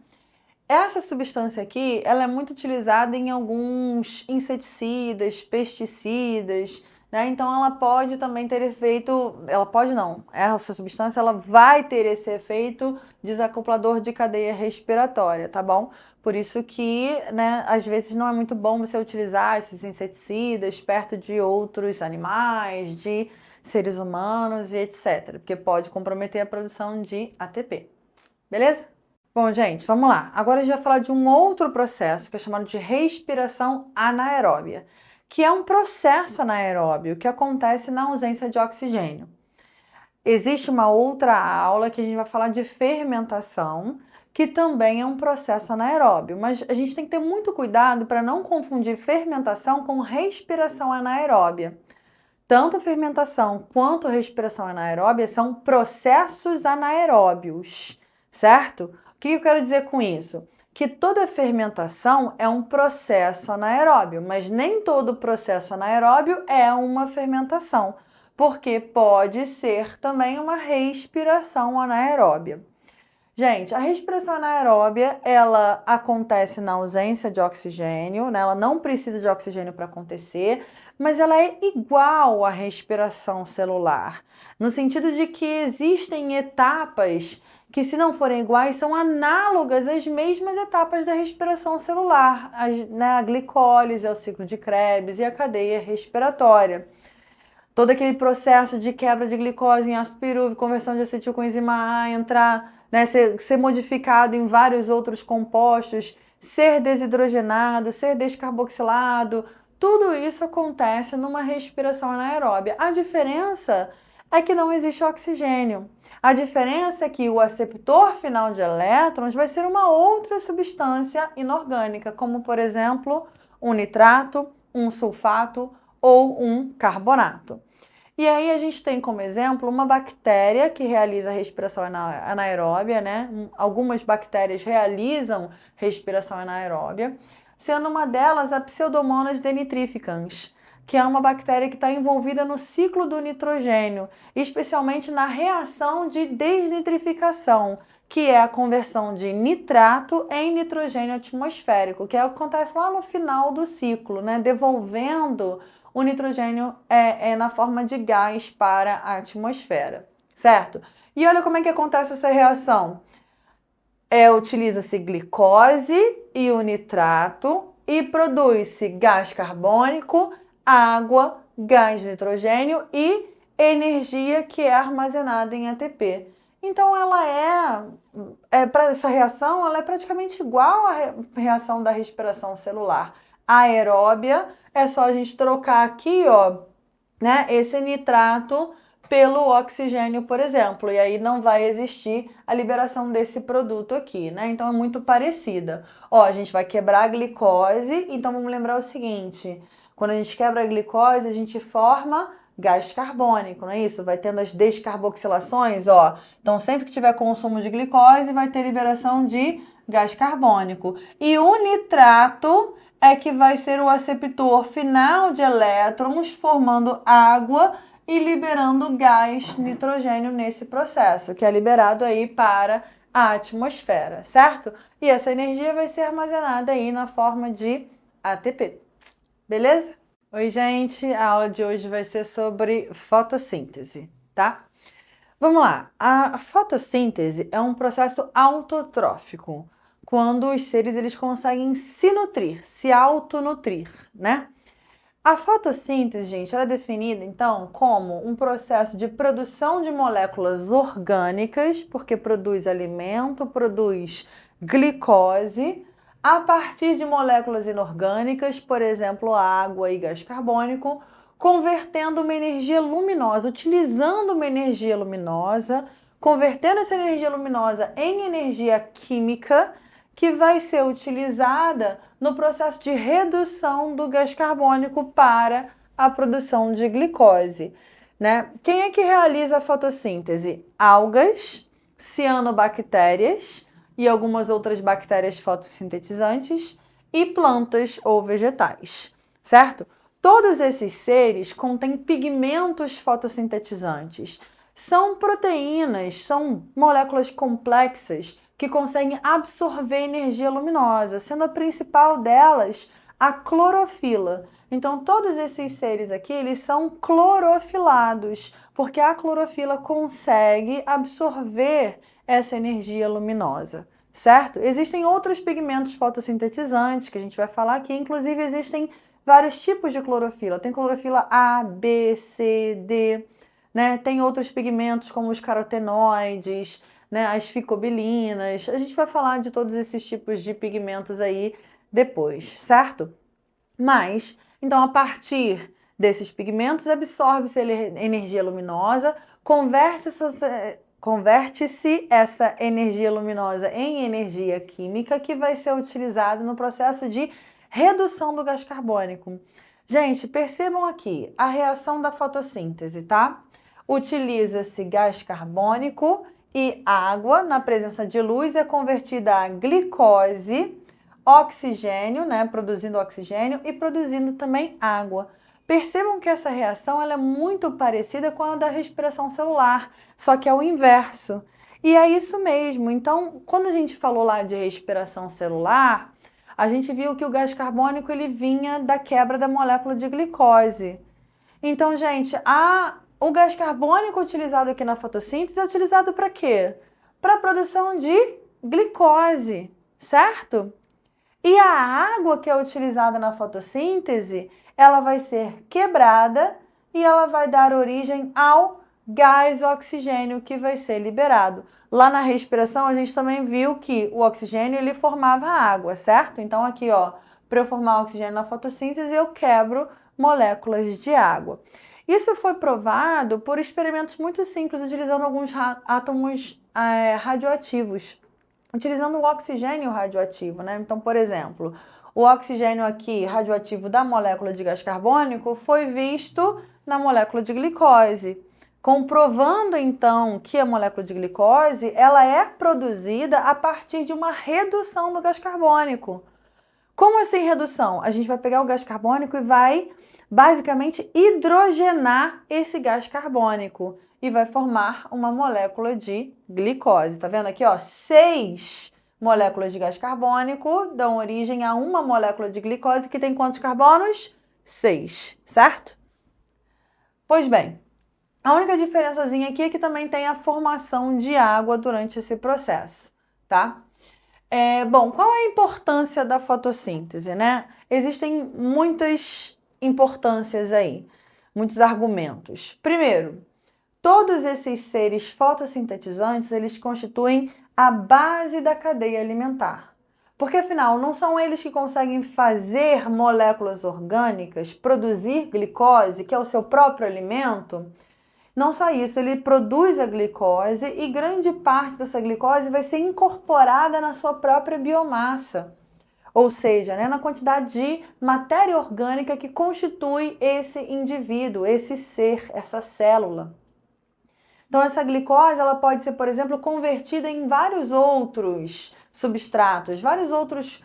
Essa substância aqui, ela é muito utilizada em alguns inseticidas, pesticidas, né? Então ela pode também ter efeito, ela pode não, essa substância ela vai ter esse efeito desacoplador de cadeia respiratória, tá bom? Por isso que, né, às vezes não é muito bom você utilizar esses inseticidas perto de outros animais, de seres humanos e etc, porque pode comprometer a produção de ATP. Beleza? Bom, gente, vamos lá. Agora a gente vai falar de um outro processo que é chamado de respiração anaeróbia, que é um processo anaeróbio que acontece na ausência de oxigênio. Existe uma outra aula que a gente vai falar de fermentação, que também é um processo anaeróbio, mas a gente tem que ter muito cuidado para não confundir fermentação com respiração anaeróbia. Tanto fermentação quanto respiração anaeróbia são processos anaeróbios, certo? O que eu quero dizer com isso? Que toda fermentação é um processo anaeróbio, mas nem todo processo anaeróbio é uma fermentação, porque pode ser também uma respiração anaeróbia. Gente, a respiração anaeróbia, ela acontece na ausência de oxigênio, né? Ela não precisa de oxigênio para acontecer, mas ela é igual à respiração celular, no sentido de que existem etapas que, se não forem iguais, são análogas às mesmas etapas da respiração celular, a glicólise, o ciclo de Krebs e a cadeia respiratória. Todo aquele processo de quebra de glicose em ácido pirúvico, conversão de acetilcoenzima A, entrar, né, ser modificado em vários outros compostos, ser desidrogenado, ser descarboxilado, tudo isso acontece numa respiração anaeróbia. A diferença é que não existe oxigênio. A diferença é que o aceptor final de elétrons vai ser uma outra substância inorgânica, como, por exemplo, um nitrato, um sulfato ou um carbonato. E aí a gente tem como exemplo uma bactéria que realiza respiração anaeróbia, né? Algumas bactérias realizam respiração anaeróbia, sendo uma delas a Pseudomonas denitrificans, que é uma bactéria que está envolvida no ciclo do nitrogênio, especialmente na reação de desnitrificação, que é a conversão de nitrato em nitrogênio atmosférico, que é o que acontece lá no final do ciclo, né? Devolvendo o nitrogênio na forma de gás para a atmosfera, certo? E olha como é que acontece essa reação. Utiliza-se glicose e o nitrato e produz-se gás carbônico, água, gás de nitrogênio e energia que é armazenada em ATP. Então para essa reação, ela é praticamente igual à reação da respiração celular aeróbia. É só a gente trocar aqui, ó, né, esse nitrato pelo oxigênio, por exemplo, e aí não vai existir a liberação desse produto aqui, né? Então é muito parecida. Ó, a gente vai quebrar a glicose, então vamos lembrar o seguinte: quando a gente quebra a glicose, a gente forma gás carbônico, não é isso? Vai tendo as descarboxilações, ó. Então sempre que tiver consumo de glicose, vai ter liberação de gás carbônico. E o nitrato é que vai ser o aceptor final de elétrons, formando água e liberando gás nitrogênio nesse processo, que é liberado aí para a atmosfera, certo? E essa energia vai ser armazenada aí na forma de ATP, beleza? Oi, gente! A aula de hoje vai ser sobre fotossíntese, tá? Vamos lá! A fotossíntese é um processo autotrófico, quando os seres eles conseguem se nutrir, se autonutrir, né? A fotossíntese, gente, ela é definida, então, como um processo de produção de moléculas orgânicas, porque produz alimento, produz glicose, a partir de moléculas inorgânicas, por exemplo, água e gás carbônico, convertendo uma energia luminosa, utilizando uma energia luminosa, convertendo essa energia luminosa em energia química, que vai ser utilizada no processo de redução do gás carbônico para a produção de glicose, né? Quem é que realiza a fotossíntese? Algas, cianobactérias e algumas outras bactérias fotossintetizantes e plantas ou vegetais, certo? Todos esses seres contêm pigmentos fotossintetizantes. São proteínas, são moléculas complexas que conseguem absorver energia luminosa, sendo a principal delas a clorofila. Então, todos esses seres aqui, eles são clorofilados, porque a clorofila consegue absorver essa energia luminosa, certo? Existem outros pigmentos fotossintetizantes que a gente vai falar aqui, inclusive existem vários tipos de clorofila. Tem clorofila A, B, C, D, né? Tem outros pigmentos como os carotenoides, né, as ficobilinas. A gente vai falar de todos esses tipos de pigmentos aí depois, certo? Mas, então, a partir desses pigmentos, absorve-se energia luminosa, converte-se essa energia luminosa em energia química que vai ser utilizada no processo de redução do gás carbônico. Gente, percebam aqui a reação da fotossíntese, tá? Utiliza-se gás carbônico e água na presença de luz é convertida a glicose, oxigênio, né, produzindo oxigênio e produzindo também água. Percebam que essa reação ela é muito parecida com a da respiração celular, só que é o inverso. E é isso mesmo. Então, quando a gente falou lá de respiração celular, a gente viu que o gás carbônico ele vinha da quebra da molécula de glicose. Então, gente, o gás carbônico utilizado aqui na fotossíntese é utilizado para quê? Para a produção de glicose, certo? E a água que é utilizada na fotossíntese, ela vai ser quebrada e ela vai dar origem ao gás oxigênio que vai ser liberado. Lá na respiração, a gente também viu que o oxigênio ele formava água, certo? Então aqui, ó, para eu formar oxigênio na fotossíntese, eu quebro moléculas de água. Isso foi provado por experimentos muito simples, utilizando alguns átomos radioativos, utilizando o oxigênio radioativo, né? Então, por exemplo, o oxigênio aqui radioativo da molécula de gás carbônico foi visto na molécula de glicose, comprovando então que a molécula de glicose ela é produzida a partir de uma redução do gás carbônico. Como assim redução? A gente vai pegar o gás carbônico e vai basicamente hidrogenar esse gás carbônico e vai formar uma molécula de glicose. Tá vendo aqui, ó? 6 moléculas de gás carbônico dão origem a uma molécula de glicose que tem quantos carbonos? 6, certo? Pois bem, a única diferençazinha aqui é que também tem a formação de água durante esse processo, tá? Bom, qual é a importância da fotossíntese, né? Existem muitas importâncias aí, muitos argumentos. Primeiro, todos esses seres fotossintetizantes, eles constituem a base da cadeia alimentar. Porque, afinal, não são eles que conseguem fazer moléculas orgânicas, produzir glicose, que é o seu próprio alimento? Não só isso, ele produz a glicose e grande parte dessa glicose vai ser incorporada na sua própria biomassa. Ou seja, né, na quantidade de matéria orgânica que constitui esse indivíduo, esse ser, essa célula. Então, essa glicose ela pode ser, por exemplo, convertida em vários outros substratos, vários outros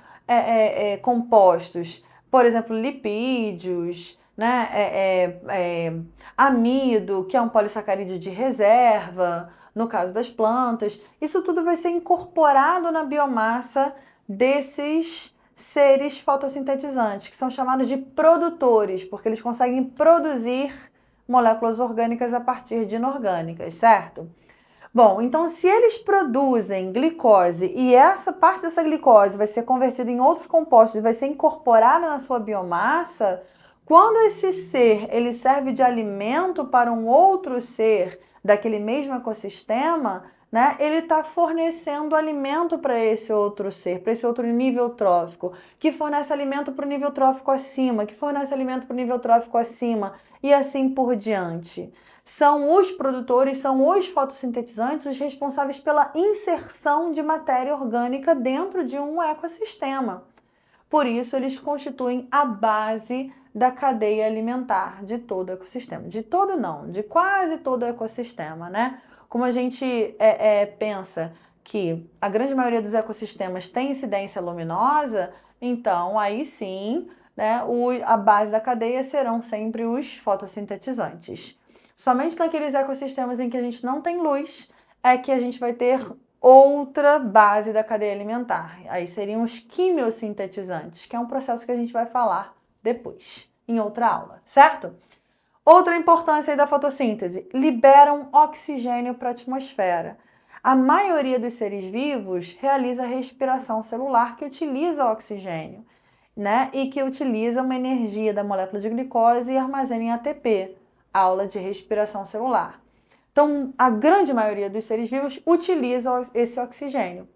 compostos. Por exemplo, lipídios, né, amido, que é um polissacarídeo de reserva, no caso das plantas. Isso tudo vai ser incorporado na biomassa desses seres fotossintetizantes, que são chamados de produtores, porque eles conseguem produzir moléculas orgânicas a partir de inorgânicas, certo? Bom, então se eles produzem glicose e essa parte dessa glicose vai ser convertida em outros compostos e vai ser incorporada na sua biomassa, quando esse ser ele serve de alimento para um outro ser daquele mesmo ecossistema, né, ele está fornecendo alimento para esse outro ser, para esse outro nível trófico, que fornece alimento para o nível trófico acima, que fornece alimento para o nível trófico acima, e assim por diante. São os produtores, são os fotossintetizantes os responsáveis pela inserção de matéria orgânica dentro de um ecossistema. Por isso, eles constituem a base da cadeia alimentar de todo o ecossistema. De todo não, de quase todo o ecossistema, né? Como a gente pensa que a grande maioria dos ecossistemas tem incidência luminosa, então aí sim, né, a base da cadeia serão sempre os fotossintetizantes. Somente naqueles ecossistemas em que a gente não tem luz é que a gente vai ter outra base da cadeia alimentar. Aí seriam os quimiosintetizantes, que é um processo que a gente vai falar depois, em outra aula, certo? Outra importância da fotossíntese, liberam oxigênio para a atmosfera. A maioria dos seres vivos realiza respiração celular que utiliza oxigênio, né? E que utiliza uma energia da molécula de glicose e armazena em ATP, aula de respiração celular. Então, a grande maioria dos seres vivos utiliza esse oxigênio.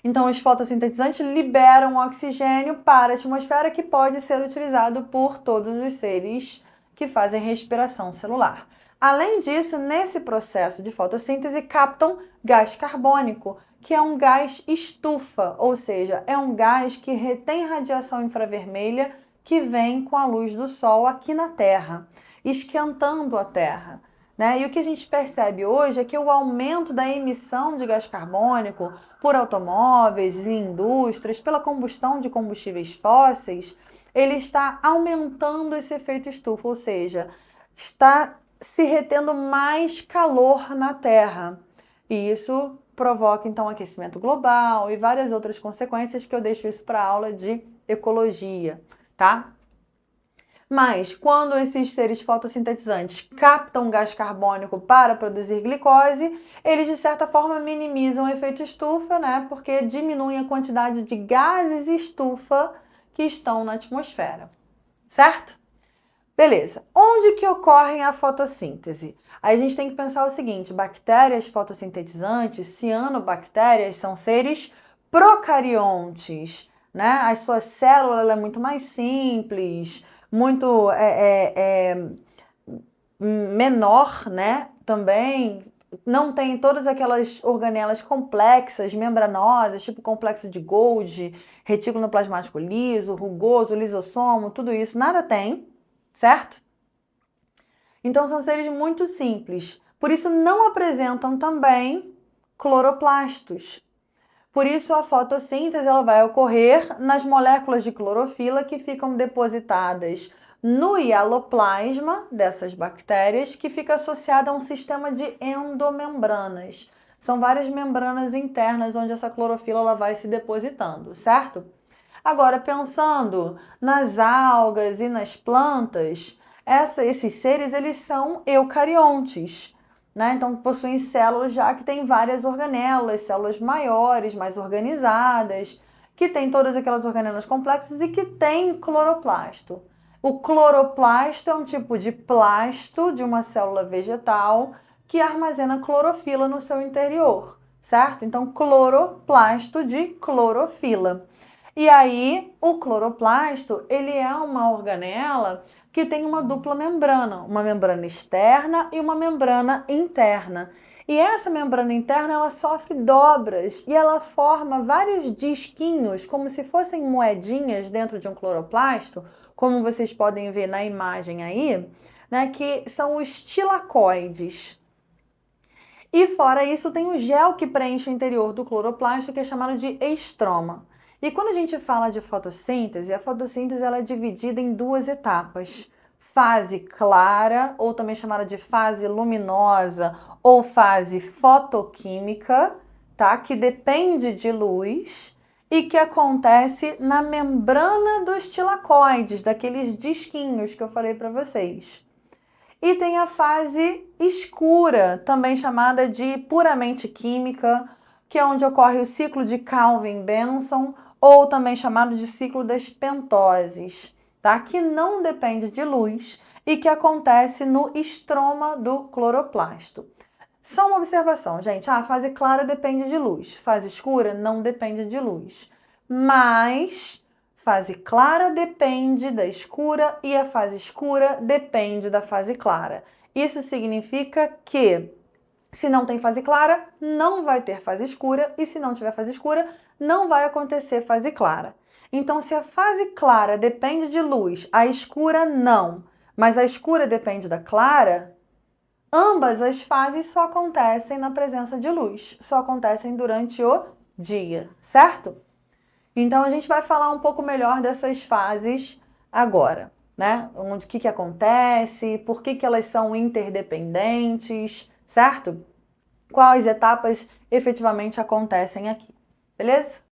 Então, os fotossintetizantes liberam oxigênio para a atmosfera que pode ser utilizado por todos os seres que fazem respiração celular. Além disso, nesse processo de fotossíntese, captam gás carbônico, que é um gás estufa, ou seja, é um gás que retém radiação infravermelha que vem com a luz do sol aqui na Terra, esquentando a Terra. Né? E o que a gente percebe hoje é que o aumento da emissão de gás carbônico por automóveis e indústrias, pela combustão de combustíveis fósseis, ele está aumentando esse efeito estufa, ou seja, está se retendo mais calor na Terra. E isso provoca, então, aquecimento global e várias outras consequências que eu deixo isso para a aula de ecologia, tá? Mas, quando esses seres fotossintetizantes captam gás carbônico para produzir glicose, eles, de certa forma, minimizam o efeito estufa, né? Porque diminuem a quantidade de gases estufa que estão na atmosfera, certo? Beleza. Onde que ocorre a fotossíntese? Aí a gente tem que pensar o seguinte, bactérias fotossintetizantes, cianobactérias, são seres procariontes, né? A sua célula é muito mais simples, muito menor, né? Também não tem todas aquelas organelas complexas, membranosas, tipo complexo de Golgi, retículo plasmático liso, rugoso, lisossomo, tudo isso, nada tem, certo? Então são seres muito simples. Por isso não apresentam também cloroplastos. Por isso a fotossíntese ela vai ocorrer nas moléculas de clorofila que ficam depositadas no hialoplasma dessas bactérias, que fica associada a um sistema de endomembranas. São várias membranas internas onde essa clorofila ela vai se depositando, certo? Agora, pensando nas algas e nas plantas, esses seres eles são eucariontes, né? Então possuem células já que têm várias organelas, células maiores, mais organizadas, que têm todas aquelas organelas complexas e que têm cloroplasto. O cloroplasto é um tipo de plasto de uma célula vegetal que armazena clorofila no seu interior, certo? Então, cloroplasto de clorofila. E aí, o cloroplasto, ele é uma organela que tem uma dupla membrana, uma membrana externa e uma membrana interna. E essa membrana interna, ela sofre dobras e ela forma vários disquinhos, como se fossem moedinhas dentro de um cloroplasto, como vocês podem ver na imagem aí, né, que são os tilacoides. E fora isso, tem o gel que preenche o interior do cloroplasto, que é chamado de estroma. E quando a gente fala de fotossíntese, a fotossíntese ela é dividida em duas etapas. Fase clara, ou também chamada de fase luminosa, ou fase fotoquímica, tá? Que depende de luz e que acontece na membrana dos tilacoides, daqueles disquinhos que eu falei para vocês. E tem a fase escura, também chamada de puramente química, que é onde ocorre o ciclo de Calvin-Benson, ou também chamado de ciclo das pentoses, tá? Que não depende de luz e que acontece no estroma do cloroplasto. Só uma observação, gente. A fase clara depende de luz, fase escura não depende de luz. Mas fase clara depende da escura e a fase escura depende da fase clara. Isso significa que se não tem fase clara, não vai ter fase escura, e se não tiver fase escura, não vai acontecer fase clara. Então, se a fase clara depende de luz, a escura não, mas a escura depende da clara, ambas as fases só acontecem na presença de luz, só acontecem durante o dia, certo? Então, a gente vai falar um pouco melhor dessas fases agora, né? O que acontece, por que elas são interdependentes, certo? Quais etapas efetivamente acontecem aqui, beleza?